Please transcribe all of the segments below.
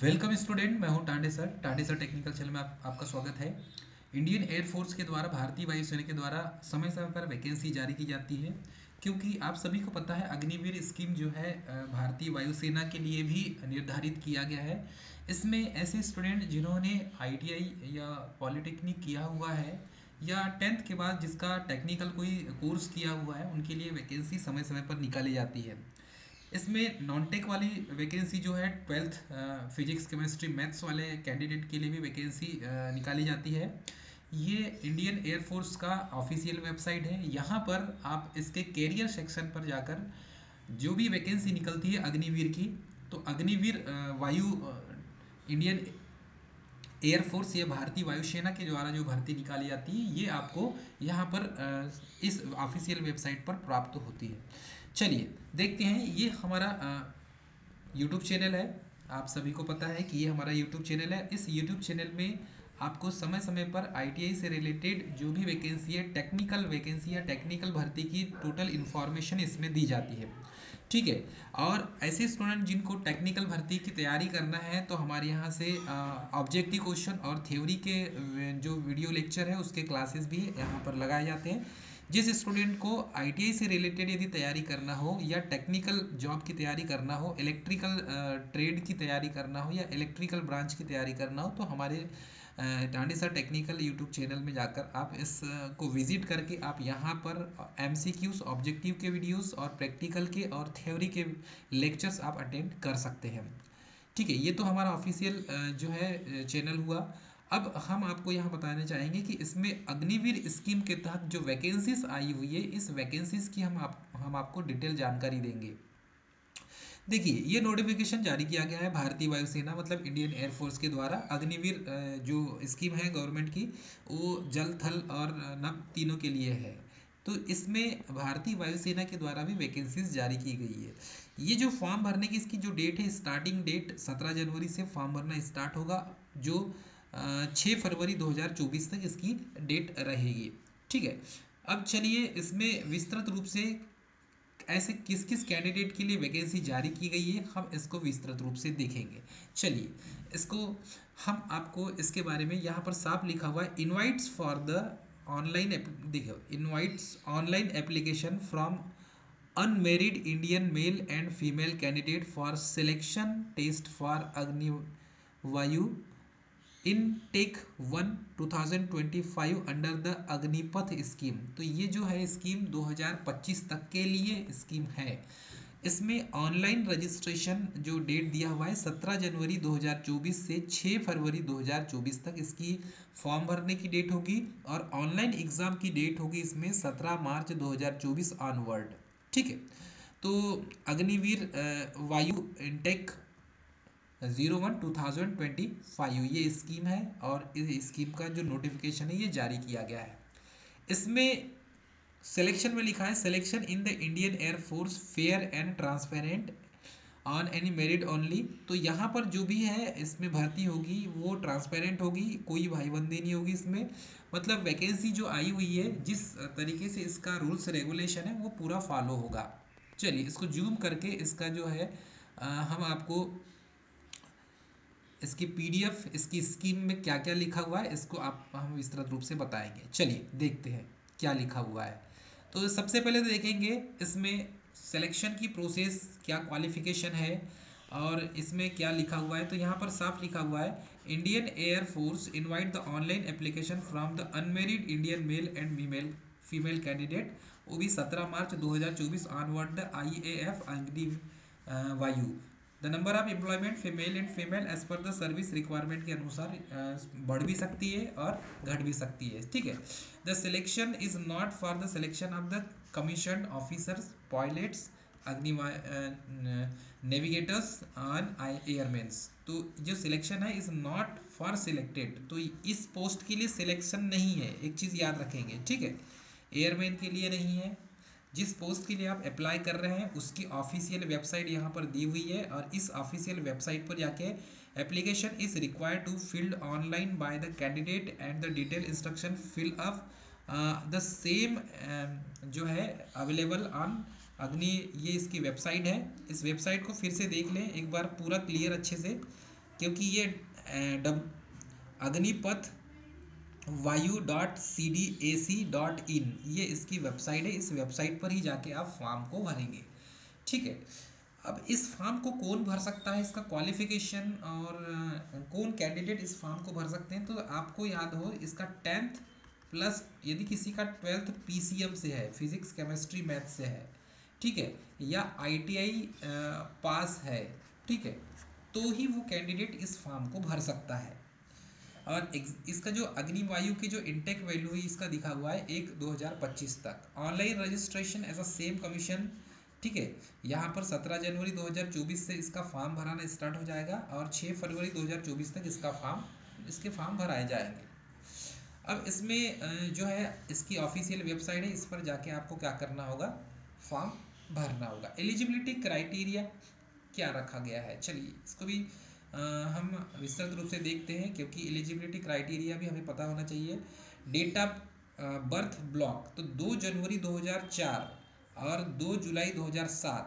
Welcome student, मैं हूं Tande sir technical channel में आपका स्वागत है। इंडियन एयरफोर्स के द्वारा, भारतीय वायुसेना के द्वारा समय समय पर वैकेंसी जारी की जाती है। क्योंकि आप सभी को पता है, अग्निवीर स्कीम जो है भारतीय वायुसेना के लिए भी निर्धारित किया गया है। इसमें ऐसे स्टूडेंट जिन्होंने आईटीआई या पॉलिटेक्निक किया हुआ है या टेंथ के बाद जिसका टेक्निकल कोई कोर्स किया हुआ है, उनके लिए वैकेंसी समय समय पर निकाली जाती है। इसमें नॉन टेक वाली वैकेंसी जो है ट्वेल्थ फिजिक्स केमिस्ट्री मैथ्स वाले कैंडिडेट के लिए भी वैकेंसी निकाली जाती है। ये इंडियन एयरफोर्स का ऑफिशियल वेबसाइट है। यहाँ पर आप इसके कैरियर सेक्शन पर जाकर जो भी वैकेंसी निकलती है अग्निवीर की, तो अग्निवीर इंडियन एयरफोर्स या भारतीय वायुसेना के द्वारा जो भर्ती निकाली जाती है, ये आपको यहाँ पर इस ऑफिशियल वेबसाइट पर प्राप्त होती है। चलिए देखते हैं, ये हमारा यूट्यूब चैनल है। आप सभी को पता है कि ये हमारा यूट्यूब चैनल है। इस यूट्यूब चैनल में आपको समय समय पर आईटीआई से रिलेटेड जो भी वैकेंसी है, टेक्निकल वैकेंसी या टेक्निकल भर्ती की टोटल इन्फॉर्मेशन इसमें दी जाती है। ठीक है। और ऐसे स्टूडेंट जिनको टेक्निकल भर्ती की तैयारी करना है, तो हमारे यहाँ से ऑब्जेक्टिव क्वेश्चन और थ्योरी के जो वीडियो लेक्चर है उसके क्लासेस भी यहाँ पर लगाए जाते हैं। जिस स्टूडेंट को आईटीआई से रिलेटेड यदि तैयारी करना हो या टेक्निकल जॉब की तैयारी करना हो, इलेक्ट्रिकल ट्रेड की तैयारी करना हो या इलेक्ट्रिकल ब्रांच की तैयारी करना हो, तो हमारे टांडी सर टेक्निकल यूट्यूब चैनल में जाकर आप इस को विजिट करके आप यहाँ पर एमसीक्यूज, ऑब्जेक्टिव के वीडियोस और प्रैक्टिकल के और थ्योरी के लेक्चर्स आप अटेंड कर सकते हैं। ठीक है, ये तो हमारा ऑफिशियल जो है चैनल हुआ। अब हम आपको यहाँ बताना चाहेंगे कि इसमें अग्निवीर स्कीम के तहत जो वैकेंसीज आई हुई है, इस वैकेंसीज की हम आपको डिटेल जानकारी देंगे। देखिए, ये नोटिफिकेशन जारी किया गया है भारतीय वायुसेना मतलब इंडियन एयरफोर्स के द्वारा। अग्निवीर जो स्कीम है गवर्नमेंट की, वो जल थल और नभ तीनों के लिए है। तो इसमें भारतीय वायुसेना के द्वारा भी वैकेंसीज जारी की गई है। ये जो फॉर्म भरने की इसकी जो डेट है, स्टार्टिंग डेट 17 जनवरी से फॉर्म भरना स्टार्ट होगा, जो 6 फरवरी 2024 तक इसकी डेट रहेगी। ठीक है। अब चलिए, इसमें विस्तृत रूप से ऐसे किस किस कैंडिडेट के लिए वैकेंसी जारी की गई है, हम इसको विस्तृत रूप से देखेंगे। चलिए, इसको हम आपको इसके बारे में यहाँ पर साफ लिखा हुआ है, इनवाइट्स फॉर द ऑनलाइन, देखो, invites online application from unmarried Indian male and female candidate for selection test for Agnivayu intake 1 2025 under the Agnipath scheme. तो ये जो है स्कीम 2025 तक के लिए स्कीम है। इसमें ऑनलाइन रजिस्ट्रेशन जो डेट दिया हुआ है 17 जनवरी 2024 से 6 फरवरी 2024 तक इसकी फॉर्म भरने की डेट होगी। और ऑनलाइन एग्ज़ाम की डेट होगी इसमें 17 मार्च 2024 ऑनवर्ड। ठीक है। तो अग्निवीर वायु इनटेक 01/2025 ये स्कीम है, और इस स्कीम का जो नोटिफिकेशन है ये जारी किया गया है। इसमें सिलेक्शन में लिखा है, selection in the Indian air force fair and transparent on any merit only. तो यहाँ पर जो भी है इसमें भर्ती होगी वो ट्रांसपेरेंट होगी, कोई भाईबंदी नहीं होगी इसमें। मतलब वैकेंसी जो आई हुई है, जिस तरीके से इसका रूल्स रेगुलेशन है वो पूरा फॉलो होगा। चलिए, इसको जूम करके इसका जो है हम आपको इसकी पीडीएफ, इसकी स्कीम में क्या क्या लिखा हुआ है, इसको आप हम विस्तृत रूप से बताएंगे। चलिए देखते हैं क्या लिखा हुआ है। तो सबसे पहले तो देखेंगे इसमें सिलेक्शन की प्रोसेस, क्या क्वालिफिकेशन है और इसमें क्या लिखा हुआ है। तो यहाँ पर साफ लिखा हुआ है, Indian air force invite the online application from the unmarried Indian male and female candidate, वो भी 17 मार्च 2024 onward the IAF Agni Vayu. The number of employment female and female age पर द सर्विस रिक्वायरमेंट के अनुसार बढ़ भी सकती है और घट भी सकती है। ठीक है। The selection is not for the selection of the commission officers, pilots, अग्नि नेविगेटर्स ऑन एयरमेन्स। तो जो सिलेक्शन है इज नॉट फॉर सिलेक्टेड, तो इस पोस्ट के लिए सिलेक्शन नहीं है, एक चीज़ याद रखेंगे। ठीक है, एयरमैन के लिए नहीं है। जिस पोस्ट के लिए आप अप्लाई कर रहे हैं उसकी ऑफिशियल वेबसाइट यहाँ पर दी हुई है, और इस ऑफिशियल वेबसाइट पर जाके application is required to filled online by the candidate and the detail instruction fill up the same जो है अवेलेबल ऑन अग्नि, ये इसकी वेबसाइट है। इस वेबसाइट को फिर से देख लें एक बार पूरा क्लियर अच्छे से, क्योंकि ये अग्निपथ वायु.cdac.in ये इसकी वेबसाइट है। इस वेबसाइट पर ही जाके आप फॉर्म को भरेंगे, ठीक है। अब इस फॉर्म को कौन भर सकता है, इसका क्वालिफिकेशन और कौन कैंडिडेट इस फॉर्म को भर सकते हैं, तो आपको याद हो इसका 10th प्लस यदि किसी का 12th पीसीएम से है, फिजिक्स केमिस्ट्री मैथ से है, ठीक है, या आईटीआई पास है, ठीक है, तो ही वो कैंडिडेट इस फॉर्म को भर सकता है। और इसका जो अग्निवायु की जो इंटेक वैल्यू है इसका दिखा हुआ है 1/2025 तक। Online registration as a same commission, ठीक है। यहाँ पर 17 जनवरी 2024 से इसका फॉर्म भराना स्टार्ट हो जाएगा और 6 फरवरी 2024 तक इसके फॉर्म भराए जाएंगे। अब इसमें जो है इसकी ऑफिशियल वेबसाइट है, इस पर जाके आपको क्या करना होगा, फॉर्म भरना होगा। एलिजिबिलिटी क्राइटेरिया क्या रखा गया है, चलिए इसको भी हम विस्तृत रूप से देखते हैं, क्योंकि एलिजिबिलिटी क्राइटेरिया भी हमें पता होना चाहिए। डेट ऑफ बर्थ ब्लॉक, तो 2 जनवरी 2004 और 2 जुलाई 2007,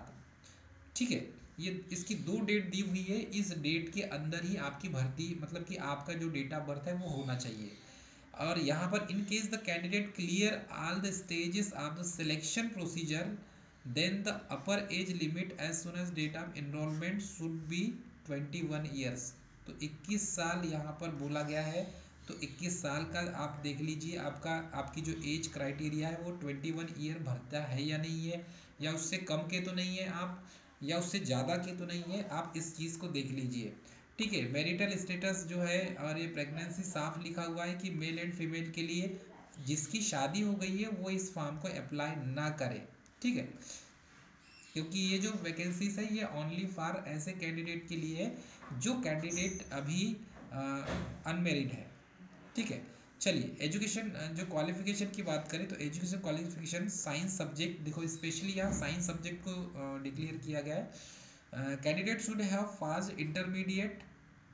ठीक है। ये इसकी 2 डेट दी हुई है, इस डेट के अंदर ही आपकी भर्ती, मतलब कि आपका जो डेट ऑफ बर्थ है वो होना चाहिए। और यहाँ पर in case the candidate clear all the stages of the selection procedure then the upper age limit as soon as date of enrolment should be 21 years. तो 21 साल यहाँ पर बोला गया है, तो 21 साल का आप देख लीजिए, आपकी जो एज क्राइटेरिया है वो 21 ईयर भरता है या नहीं है, या उससे कम के तो नहीं है आप, या उससे ज़्यादा के तो नहीं है, आप इस चीज़ को देख लीजिए, ठीक है। मैरिटल स्टेटस जो है, और ये प्रेगनेंसी साफ लिखा हुआ है कि मेल एंड फीमेल के लिए जिसकी शादी हो गई है वो इस फॉर्म को अप्लाई ना करे, ठीक है, क्योंकि ये जो वैकेंसीज है ये ओनली फॉर ऐसे कैंडिडेट के लिए है जो कैंडिडेट अभी अनमेरिड है, ठीक है। चलिए एजुकेशन जो क्वालिफिकेशन की बात करें, तो एजुकेशन क्वालिफिकेशन साइंस सब्जेक्ट, देखो स्पेशली यहाँ साइंस सब्जेक्ट को डिक्लेयर किया गया है। Candidate should have pass intermediate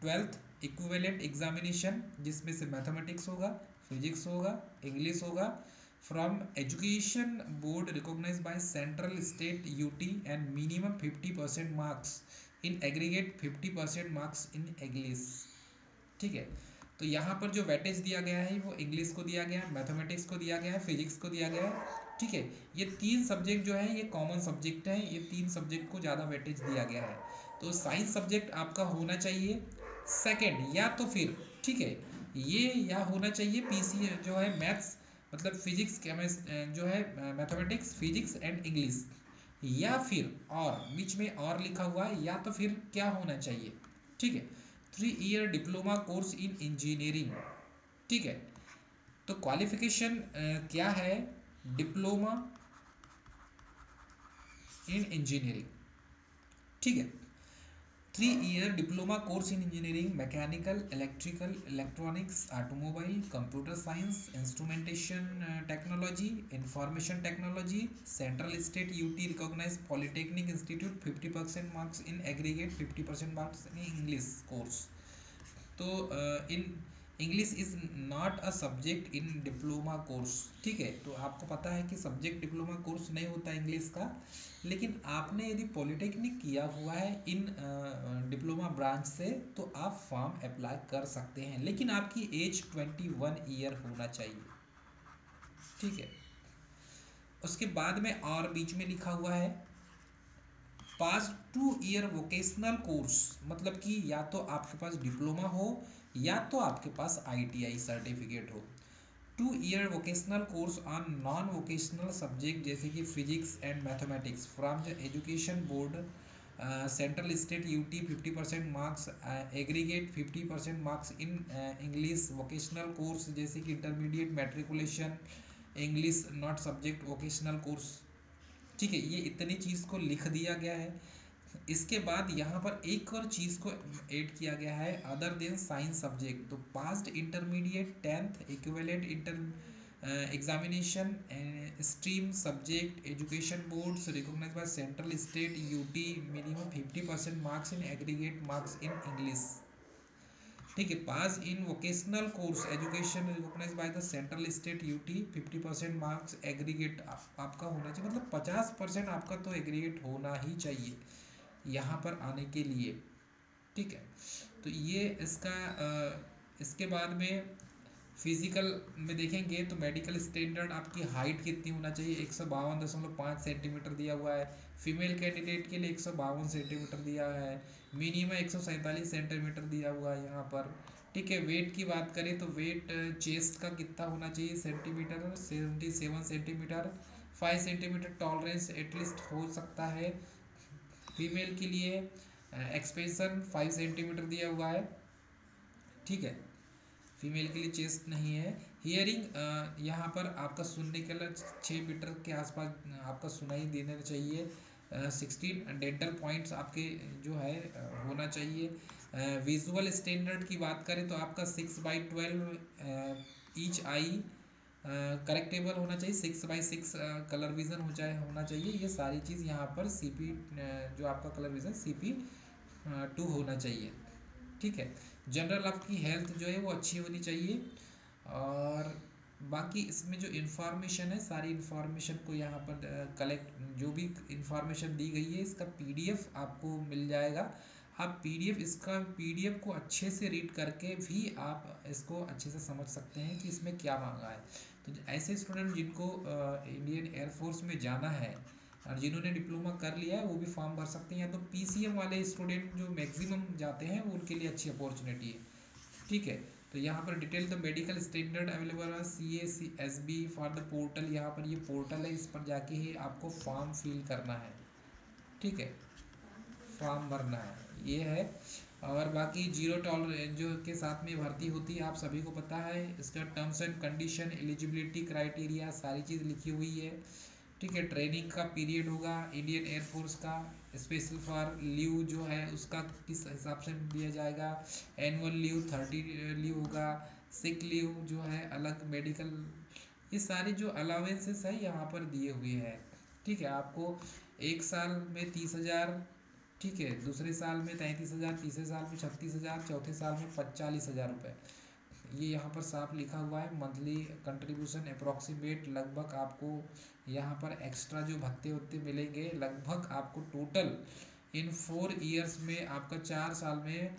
12th equivalent examination, जिसमें से मैथमेटिक्स होगा, फिजिक्स होगा, इंग्लिश होगा, from education board recognize by central state UT and minimum 50% marks in aggregate 50% marks in English, ठीक है। तो यहाँ पर जो वेटेज दिया गया है वो इंग्लिश को दिया गया है, मैथमेटिक्स को दिया गया है, फिजिक्स को दिया गया है, ठीक है। ये 3 सब्जेक्ट जो है ये कॉमन सब्जेक्ट हैं, ये 3 सब्जेक्ट को ज़्यादा वेटेज दिया गया है। तो साइंस सब्जेक्ट आपका होना चाहिए सेकंड, या तो फिर, ठीक है, ये या होना चाहिए पीसी जो है मैथ्स, मतलब फिजिक्स केमिस्ट जो है मैथमेटिक्स फिजिक्स एंड इंग्लिश, या फिर और बीच में और लिखा हुआ है, या तो फिर क्या होना चाहिए, ठीक है, 3 year diploma course in engineering, ठीक है। तो क्वालिफिकेशन क्या है, डिप्लोमा इन इंजीनियरिंग, ठीक है। 3 year diploma course in engineering mechanical electrical electronics automobile computer science instrumentation technology information technology central state UT recognise polytechnic institute 50% marks in aggregate 50% marks in English course. तो in English is not a subject in diploma course, ठीक है। तो आपको पता है कि subject diploma course नहीं होता इंग्लिश का, लेकिन आपने यदि पॉलिटेक्निक किया हुआ है इन डिप्लोमा ब्रांच से तो आप फॉर्म अप्लाई कर सकते हैं, लेकिन आपकी एज 21 ईयर होना चाहिए, ठीक है। उसके बाद में और बीच में लिखा हुआ है पास 2 ईयर वोकेशनल कोर्स, मतलब कि या तो आपके पास डिप्लोमा हो या तो आपके पास आईटीआई सर्टिफिकेट हो। 2 year vocational course on non vocational subject जैसे कि physics and mathematics from the education board central state UT 50% marks aggregate 50% marks in English vocational course जैसे कि intermediate matriculation English not subject vocational course, ठीक है। ये इतनी चीज़ को लिख दिया गया है। इसके बाद यहाँ पर एक और चीज़ को ऐड किया गया है अदर देन साइंस सब्जेक्ट, तो past intermediate 10th equivalent inter examination stream subject education boards recognised by central state UT minimum 50% marks in aggregate marks in English, ठीक है। Pass in vocational course education recognised by the central state UT 50% marks aggregate आपका होना चाहिए, मतलब 50% आपका तो aggregate होना ही चाहिए यहाँ पर आने के लिए, ठीक है। तो ये इसका इसके बाद में फिजिकल में देखेंगे तो मेडिकल स्टैंडर्ड आपकी हाइट कितनी होना चाहिए, 152.5 सेंटीमीटर दिया हुआ है। फीमेल कैंडिडेट के लिए 152 सेंटीमीटर दिया है। मिनिमम 147 सेंटीमीटर दिया हुआ है यहाँ पर। ठीक है, वेट की बात करें तो वेट चेस्ट का कितना होना चाहिए centimetre, 77 centimetre. 5 centimetre tolerance at least हो सकता है। फीमेल के लिए एक्सपेंशन 5 सेंटीमीटर दिया हुआ है। ठीक है, फीमेल के लिए चेस्ट नहीं है। हियरिंग यहाँ पर आपका सुनने के लिए 6 मीटर के आसपास आपका सुनाई देना चाहिए। 16 डेंटल पॉइंट्स आपके जो है होना चाहिए। विजुअल स्टैंडर्ड की बात करें तो आपका 6/12 ईच आई करेक्टेबल होना चाहिए। 6/6 कलर विज़न होना चाहिए। ये सारी चीज़ यहाँ पर CP जो आपका कलर विज़न CP2 होना चाहिए। ठीक है, जनरल आपकी हेल्थ जो है वो अच्छी होनी चाहिए। और बाकी इसमें जो इन्फॉर्मेशन है, सारी इन्फॉर्मेशन को यहाँ पर कलेक्ट, जो भी इन्फॉर्मेशन दी गई है इसका PDF आपको मिल जाएगा। आप इसका PDF को अच्छे से रीड करके भी आप इसको अच्छे से समझ सकते हैं कि इसमें क्या मांगा है। तो ऐसे स्टूडेंट जिनको इंडियन एयरफोर्स में जाना है और जिन्होंने डिप्लोमा कर लिया है वो भी फॉर्म भर सकते हैं, या तो PCM वाले स्टूडेंट जो मैक्सिमम जाते हैं उनके लिए अच्छी अपॉर्चुनिटी है। ठीक है, तो यहाँ पर detail the medical standard available है CASB फॉर द पोर्टल। यहाँ पर ये पोर्टल है, इस पर जाके ही आपको फॉर्म फिल करना है। ठीक है, फॉर्म भरना है ये है। और बाकी जीरो टॉलरेंस जो के साथ में भर्ती होती है आप सभी को पता है। इसका terms and condition, eligibility criteria सारी चीज़ लिखी हुई है। ठीक है, ट्रेनिंग का पीरियड होगा इंडियन एयरफोर्स का। स्पेशल फॉर लीव जो है उसका किस हिसाब से दिया जाएगा। एनुअल लीव 30 लीव होगा। सिक लीव जो है अलग, मेडिकल, ये सारी जो अलाउंसेस है यहाँ पर दिए हुए हैं। ठीक है, आपको एक साल में 30,000, ठीक है, दूसरे साल में 33,000, तीसरे साल में 36,000, चौथे साल में 45,000 रुपये, ये यहाँ पर साफ लिखा हुआ है। मंथली कंट्रीब्यूशन अप्रॉक्सीमेट लगभग आपको यहाँ पर एक्स्ट्रा जो भत्ते उत्ते मिलेंगे, लगभग आपको टोटल इन 4 ईयर्स में आपका 4 साल में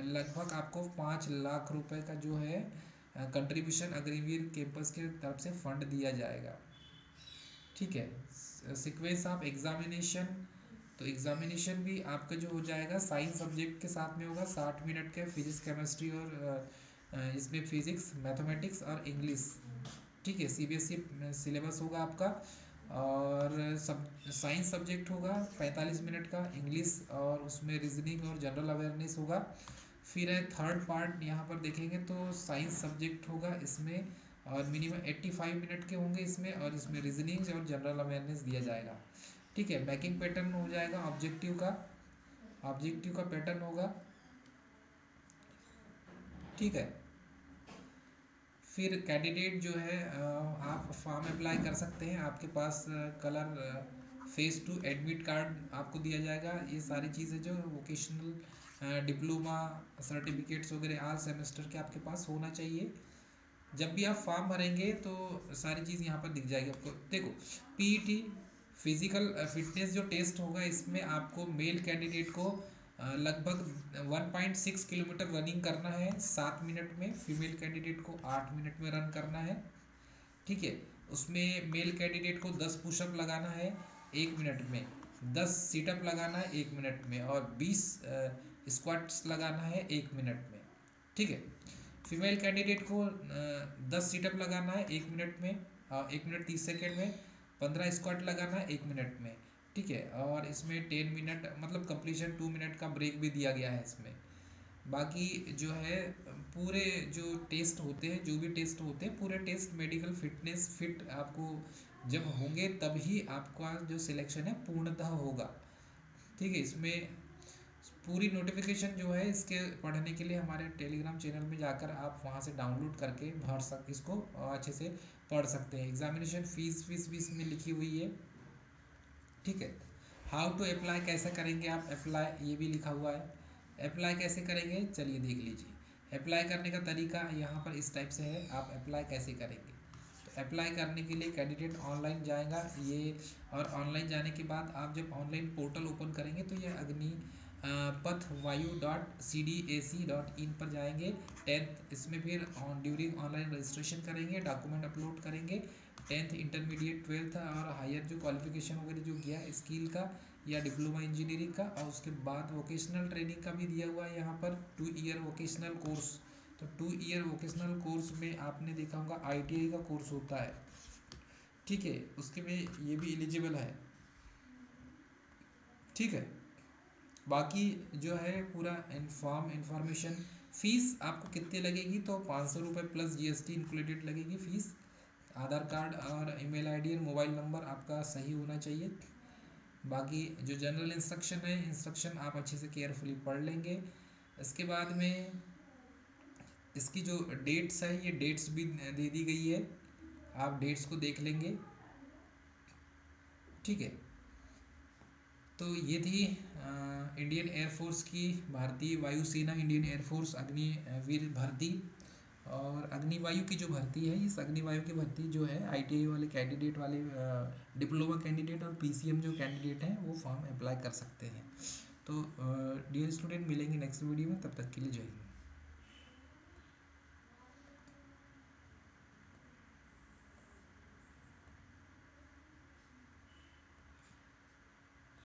लगभग आपको 5 लाख रुपए का जो है कंट्रीब्यूशन अग्निवीर कैंपस के तरफ से फंड दिया जाएगा। ठीक है, सीक्वेंस ऑफ एग्जामिनेशन, तो एग्जामिनेशन भी आपका जो हो जाएगा साइंस सब्जेक्ट के साथ में होगा। 60 मिनट के फिजिक्स केमिस्ट्री और इसमें फिजिक्स मैथमेटिक्स और इंग्लिश। ठीक है, CBSE सिलेबस होगा आपका। और सब साइंस सब्जेक्ट होगा 45 मिनट का, इंग्लिश और उसमें रीजनिंग और जनरल अवेयरनेस होगा। फिर है थर्ड पार्ट, यहाँ पर देखेंगे तो साइंस सब्जेक्ट होगा इसमें, और मिनिमम 85 मिनट के होंगे इसमें, और इसमें रीजनिंग और जनरल अवेयरनेस दिया जाएगा। ठीक है, मैकिंग पैटर्न हो जाएगा ऑब्जेक्टिव का पैटर्न होगा। ठीक है, फिर कैंडिडेट जो है आप फॉर्म अप्लाई कर सकते हैं। आपके पास कलर फेज 2 एडमिट कार्ड आपको दिया जाएगा। ये सारी चीज़ें जो वोकेशनल डिप्लोमा सर्टिफिकेट्स वगैरह आल सेमेस्टर के आपके पास होना चाहिए। जब भी आप फॉर्म भरेंगे तो सारी चीज़ यहाँ पर दिख जाएगी आपको। देखो, PET फिजिकल फिटनेस जो टेस्ट होगा इसमें आपको मेल कैंडिडेट को लगभग 1.6 किलोमीटर रनिंग करना है 7 मिनट में। फीमेल कैंडिडेट को 8 मिनट में रन करना है। ठीक है, उसमें मेल कैंडिडेट को 10 पुशअप लगाना है 1 मिनट में, 10 सीटअप लगाना है 1 मिनट में, और 20 स्क्वाट्स लगाना है 1 मिनट में। ठीक है, फीमेल कैंडिडेट को 10 सीटअप लगाना है 1 मिनट में, 1 मिनट 30 सेकेंड में, 15 स्क्वाट लगाना है 1 मिनट में। ठीक है, और इसमें 10 मिनट मतलब कंप्लीशन 2 मिनट का ब्रेक भी दिया गया है इसमें। बाकी जो है पूरे जो टेस्ट होते हैं, जो भी टेस्ट होते हैं, पूरे टेस्ट मेडिकल फिटनेस फिट आपको जब होंगे तभी आपका जो सिलेक्शन है पूर्णतः होगा। ठीक है, इसमें पूरी नोटिफिकेशन जो है इसके पढ़ने के लिए हमारे टेलीग्राम चैनल में जाकर आप वहाँ से डाउनलोड करके इसको अच्छे से पढ़ सकते हैं। एग्जामिनेशन फीस भी इसमें लिखी हुई है। ठीक है, हाउ टू अप्लाई, कैसे करेंगे आप अप्लाई, ये भी लिखा हुआ है। अप्लाई कैसे करेंगे चलिए देख लीजिए। अप्लाई करने का तरीका यहाँ पर इस टाइप से है, आप अप्लाई कैसे करेंगे। तो अप्लाई करने के लिए कैंडिडेट ऑनलाइन जाएगा ये, और ऑनलाइन जाने के बाद आप जब ऑनलाइन पोर्टल ओपन करेंगे तो ये pathvayu.cdac.in पर जाएंगे। 10th इसमें फिर ड्यूरिंग ऑनलाइन रजिस्ट्रेशन करेंगे, डॉक्यूमेंट अपलोड करेंगे। 10th इंटरमीडिएट 12th और हायर जो क्वालिफिकेशन वगैरह जो गया स्किल का या डिप्लोमा इंजीनियरिंग का, और उसके बाद वोकेशनल ट्रेनिंग का भी दिया हुआ है यहाँ पर 2 ईयर वोकेशनल कोर्स। तो 2 ईयर वोकेशनल कोर्स में आपने देखा होगा ITI का कोर्स होता है, ठीक है, उसके में ये भी एलिजिबल है, ठीक है। बाकी जो है पूरा इंफॉर्मेशन, फीस आपको कितने लगेगी, तो 500 रुपये प्लस GST इंक्लूडेड लगेगी फीस। आधार कार्ड और ईमेल आईडी और मोबाइल नंबर आपका सही होना चाहिए। बाकी जो जनरल इंस्ट्रक्शन है, इंस्ट्रक्शन आप अच्छे से केयरफुली पढ़ लेंगे। इसके बाद में इसकी जो डेट्स है, ये डेट्स भी दे दी गई है, आप डेट्स को देख लेंगे, ठीक है। तो ये थी इंडियन एयरफोर्स की, भारतीय वायुसेना इंडियन एयरफोर्स अग्निवीर भर्ती। और अग्निवायु की जो भर्ती है, इस अग्निवायु की भर्ती जो है ITI वाले कैंडिडेट वाले, डिप्लोमा कैंडिडेट और PCM जो कैंडिडेट हैं वो फॉर्म अप्लाई कर सकते हैं। तो डियर स्टूडेंट, मिलेंगे नेक्स्ट वीडियो में, तब तक के लिए जय हिंद।